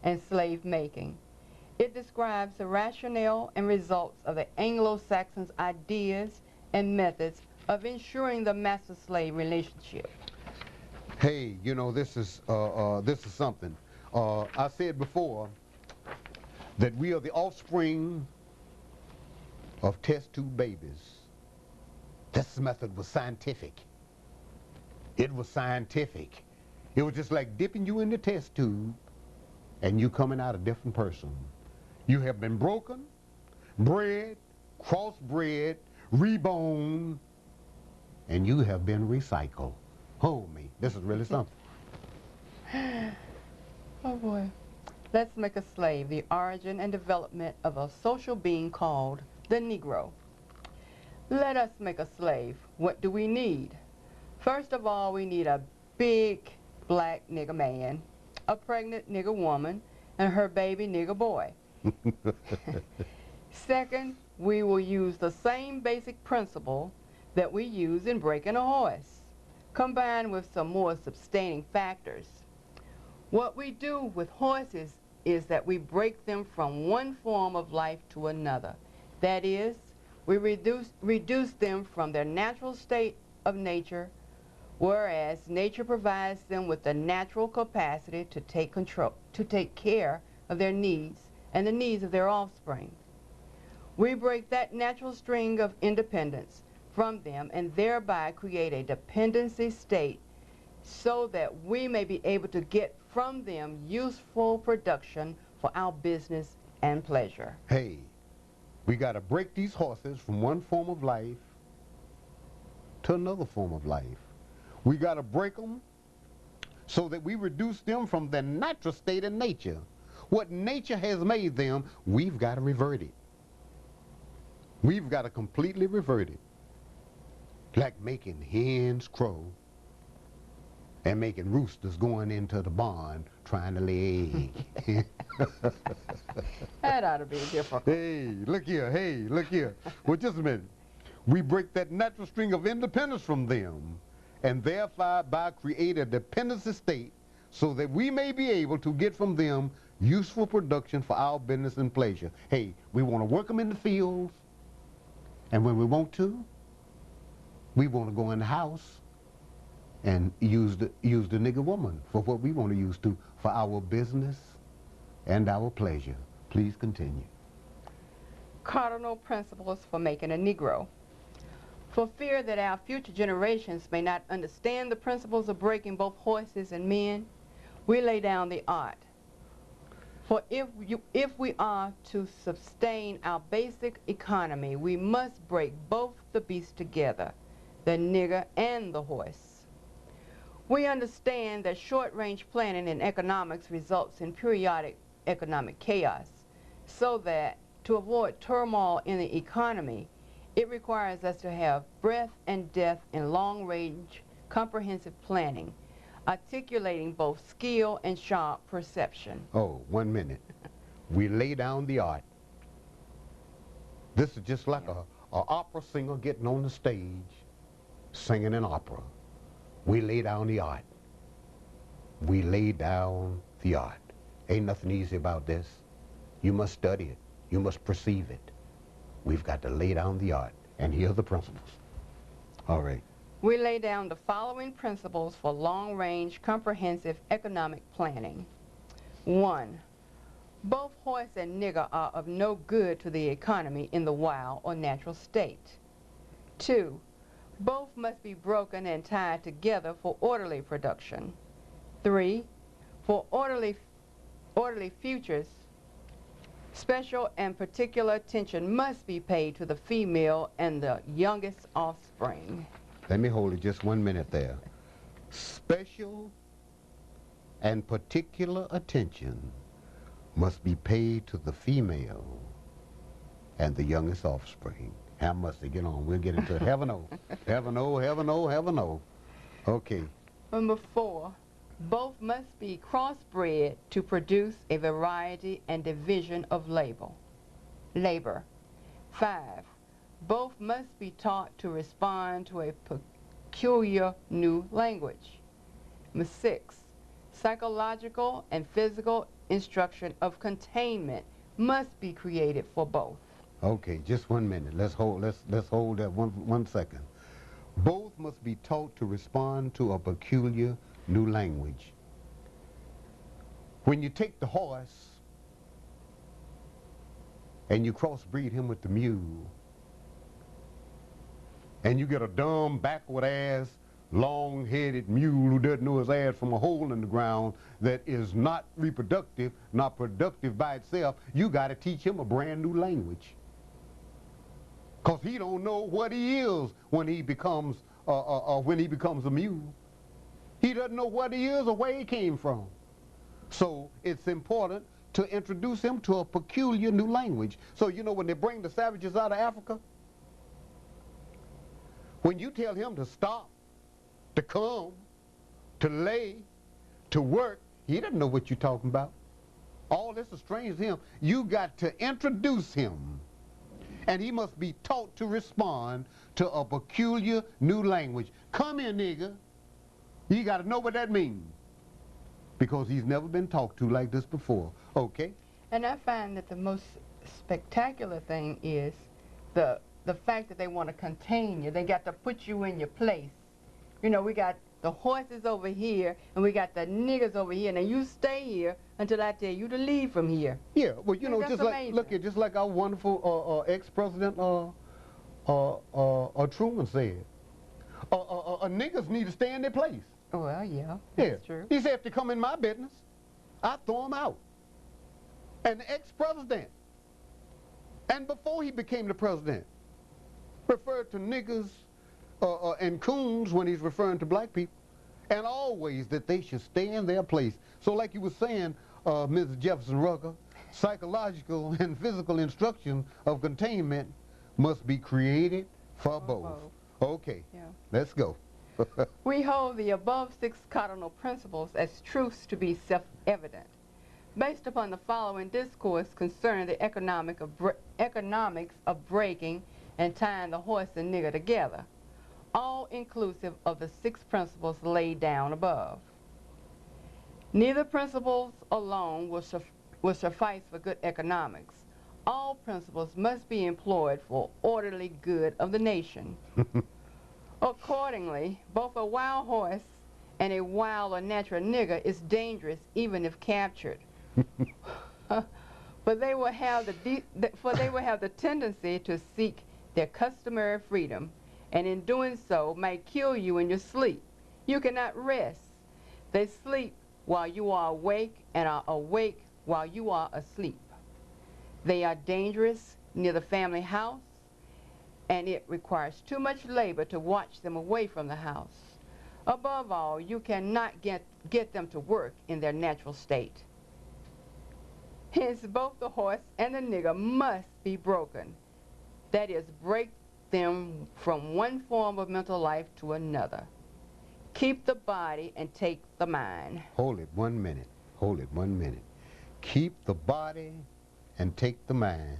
and slave making. It describes the rationale and results of the Anglo-Saxons' ideas and methods of ensuring the master-slave relationship. Hey, you know, this is something. I said before that we are the offspring of test tube babies. This method was scientific. It was scientific. It was just like dipping you in the test tube and you coming out a different person. You have been broken, bred, crossbred, reborn, and you have been recycled. Oh, me, this is really something. Oh boy. Let's make a slave, the origin and development of a social being called the Negro. Let us make a slave. What do we need? First of all, we need a big black nigger man, a pregnant nigger woman, and her baby nigger boy. Second, we will use the same basic principle that we use in breaking a horse, combined with some more sustaining factors. What we do with horses is that we break them from one form of life to another. That is, we reduce them from their natural state of nature, whereas nature provides them with the natural capacity to take care of their needs and the needs of their offspring. We break that natural string of independence from them and thereby create a dependency state so that we may be able to get from them useful production for our business and pleasure. Hey, we got to break these horses from one form of life to another form of life. We got to break them so that we reduce them from their natural state of nature. What nature has made them, we've got to revert it. We've got to completely revert it. Like making hens crow and making roosters going into the barn trying to lay eggs. That ought to be difficult. Hey, look here. Well, just a minute. We break that natural string of independence from them and thereby create a dependency state so that we may be able to get from them useful production for our business and pleasure. Hey, we want to work them in the fields, and when we want to, we want to go in the house and use the nigger woman for what we want to use to for our business and our pleasure. Please continue. Cardinal principles for making a Negro. For fear that our future generations may not understand the principles of breaking both horses and men, we lay down the art. For if we are to sustain our basic economy, we must break both the beasts together, the nigger and the horse. We understand that short-range planning in economics results in periodic economic chaos, so that to avoid turmoil in the economy, it requires us to have breadth and depth in long-range comprehensive planning, articulating both skill and sharp perception. Oh, 1 minute. We lay down the art. This is just like a opera singer getting on the stage, singing an opera. We lay down the art. We lay down the art. Ain't nothing easy about this. You must study it. You must perceive it. We've got to lay down the art. And here are the principles. All right. We lay down the following principles for long-range comprehensive economic planning. 1. Both horse and nigger are of no good to the economy in the wild or natural state. 2. Both must be broken and tied together for orderly production. 3. For orderly futures, special and particular attention must be paid to the female and the youngest offspring. Let me hold it just 1 minute there. Special and particular attention must be paid to the female and the youngest offspring. How must they get on? We'll get into heaven oh. Heaven oh, heaven oh, heaven oh. Okay. Number 4. Both must be crossbred to produce a variety and division of labor. 5. Both must be taught to respond to a peculiar new language. Number 6. Psychological and physical instruction of containment must be created for both. Okay, just 1 minute. Let's hold that one second. Both must be taught to respond to a peculiar new language. When you take the horse and you crossbreed him with the mule, and you get a dumb, backward ass, long-headed mule who doesn't know his ass from a hole in the ground, that is not reproductive, not productive by itself, you got to teach him a brand new language. Because he don't know what he is when he becomes a mule. He doesn't know what he is or where he came from. So it's important to introduce him to a peculiar new language. So you know when they bring the savages out of Africa, when you tell him to stop, to come, to lay, to work, he doesn't know what you're talking about. All this is strange to him. You got to introduce him, and he must be taught to respond to a peculiar new language. Come here, nigga. You got to know what that means, because he's never been talked to like this before. Okay? And I find that the most spectacular thing is the fact that they want to contain you. They got to put you in your place. You know, we got the horses over here, and we got the niggers over here, and then you stay here until I tell you to leave from here. Yeah, well, you know, That's just like, amazing. look at, just like our wonderful ex-president Truman said, niggas need to stay in their place. Well, yeah, Yeah. that's true. He said, if they come in my business, I throw them out. And the ex-president, and before he became the president, referred to niggers and coons when he's referring to black people, and always that they should stay in their place. So like you were saying, Mrs. SRucker, psychological and physical instruction of containment must be created for both. Okay, Yeah. let's go. We hold the above 6 cardinal principles as truths to be self-evident, based upon the following discourse concerning the economics of breaking and tying the horse and nigger together, all inclusive of the 6 principles laid down above. Neither principles alone will suffice for good economics. All principles must be employed for orderly good of the nation. Accordingly, both a wild horse and a wild or natural nigger is dangerous even if captured. But they will have the tendency to seek their customary freedom, and in doing so might kill you in your sleep. You cannot rest. They sleep while you are awake and are awake while you are asleep. They are dangerous near the family house, and it requires too much labor to watch them away from the house. Above all, you cannot get them to work in their natural state. Hence, both the horse and the nigger must be broken. That is, break them from one form of mental life to another. Keep the body and take the mind. Hold it 1 minute. Hold it 1 minute. Keep the body and take the mind.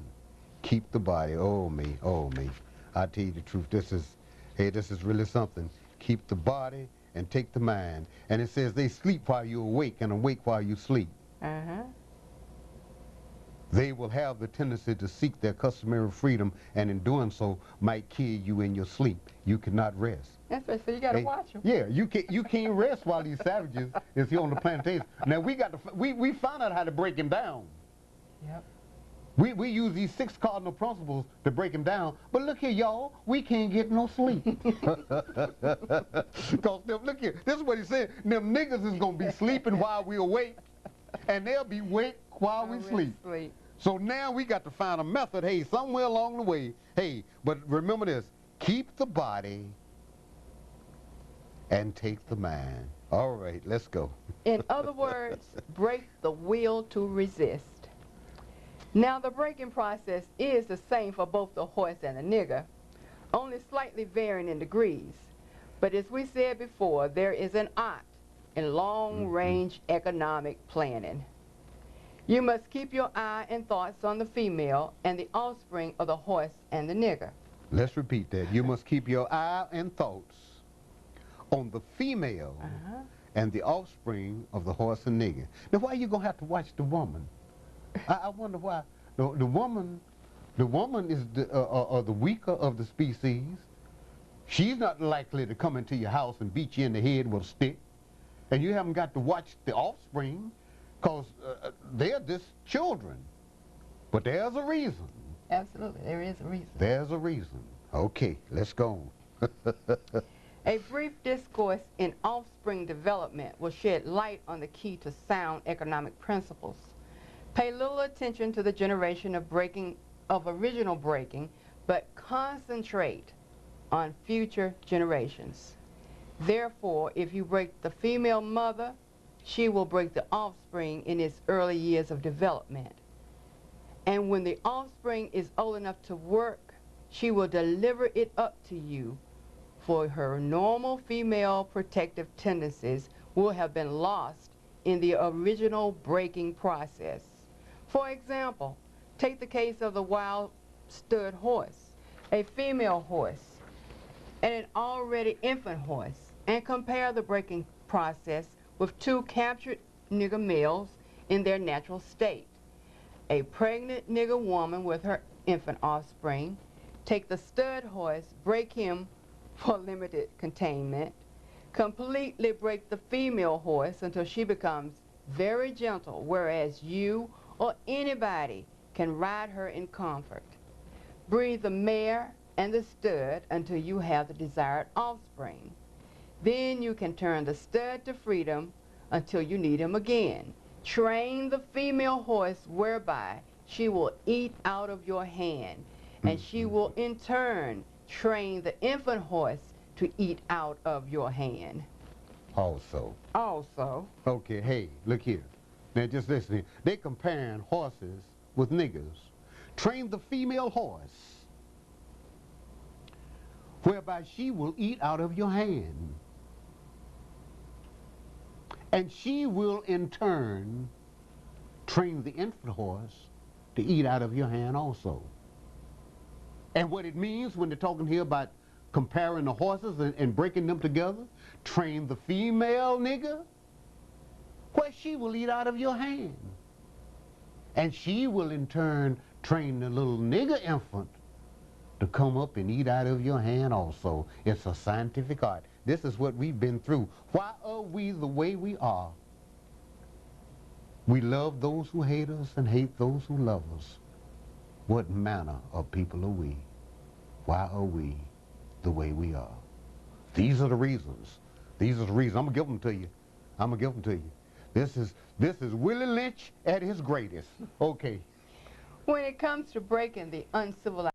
Keep the body. Oh me, oh me. I tell you the truth, this is really something. Keep the body and take the mind. And it says they sleep while you're awake and awake while you sleep. They will have the tendency to seek their customary freedom, and in doing so might kill you in your sleep. You cannot rest. That's right, so you gotta watch them. Yeah, you can't rest while these savages is here on the plantation. Now we found out how to break him down. Yep. We use these 6 cardinal principles to break him down, but look here, y'all, we can't get no sleep. Because look here, this is what he said. Them niggas is gonna be sleeping while we awake, and they'll be awake while we sleep. So now we got to find a method, hey, somewhere along the way, hey, but remember this, keep the body and take the mind. All right, let's go. In other words, break the will to resist. Now, the breaking process is the same for both the horse and the nigger, only slightly varying in degrees. But as we said before, there is an art in long-range economic planning. You must keep your eye and thoughts on the female and the offspring of the horse and the nigger. Let's repeat that. You must keep your eye and thoughts on the female and the offspring of the horse and nigger. Now, why are you going to have to watch the woman? I wonder why. The woman is the weaker of the species. She's not likely to come into your house and beat you in the head with a stick. And you haven't got to watch the offspring, because they're just children. But there's a reason. Absolutely, there is a reason. There's a reason. Okay, let's go on. A brief discourse in offspring development will shed light on the key to sound economic principles. Pay little attention to the generation of original breaking, but concentrate on future generations. Therefore, if you break the female mother, she will break the offspring in its early years of development. And when the offspring is old enough to work, she will deliver it up to you, for her normal female protective tendencies will have been lost in the original breaking process. For example, take the case of the wild stud horse, a female horse, and an already infant horse, and compare the breaking process with two captured nigger males in their natural state. A pregnant nigger woman with her infant offspring, take the stud horse, break him for limited containment, completely break the female horse until she becomes very gentle, whereas you or anybody can ride her in comfort. Breed the mare and the stud until you have the desired offspring. Then you can turn the stud to freedom until you need him again. Train the female horse whereby she will eat out of your hand, and she will in turn train the infant horse to eat out of your hand. Also. Okay, hey, look here. Now just listen here. They're comparing horses with niggers. Train the female horse whereby she will eat out of your hand. And she will in turn train the infant horse to eat out of your hand also. And what it means when they're talking here about comparing the horses and breaking them together, train the female nigger where she will eat out of your hand. And she will in turn train the little nigger infant to come up and eat out of your hand also. It's a scientific art. This is what we've been through. Why are we the way we are? We love those who hate us and hate those who love us. What manner of people are we? Why are we the way we are? These are the reasons. These are the reasons. I'm going to give them to you. I'm going to give them to you. This is Willie Lynch at his greatest. Okay. When it comes to breaking the uncivilized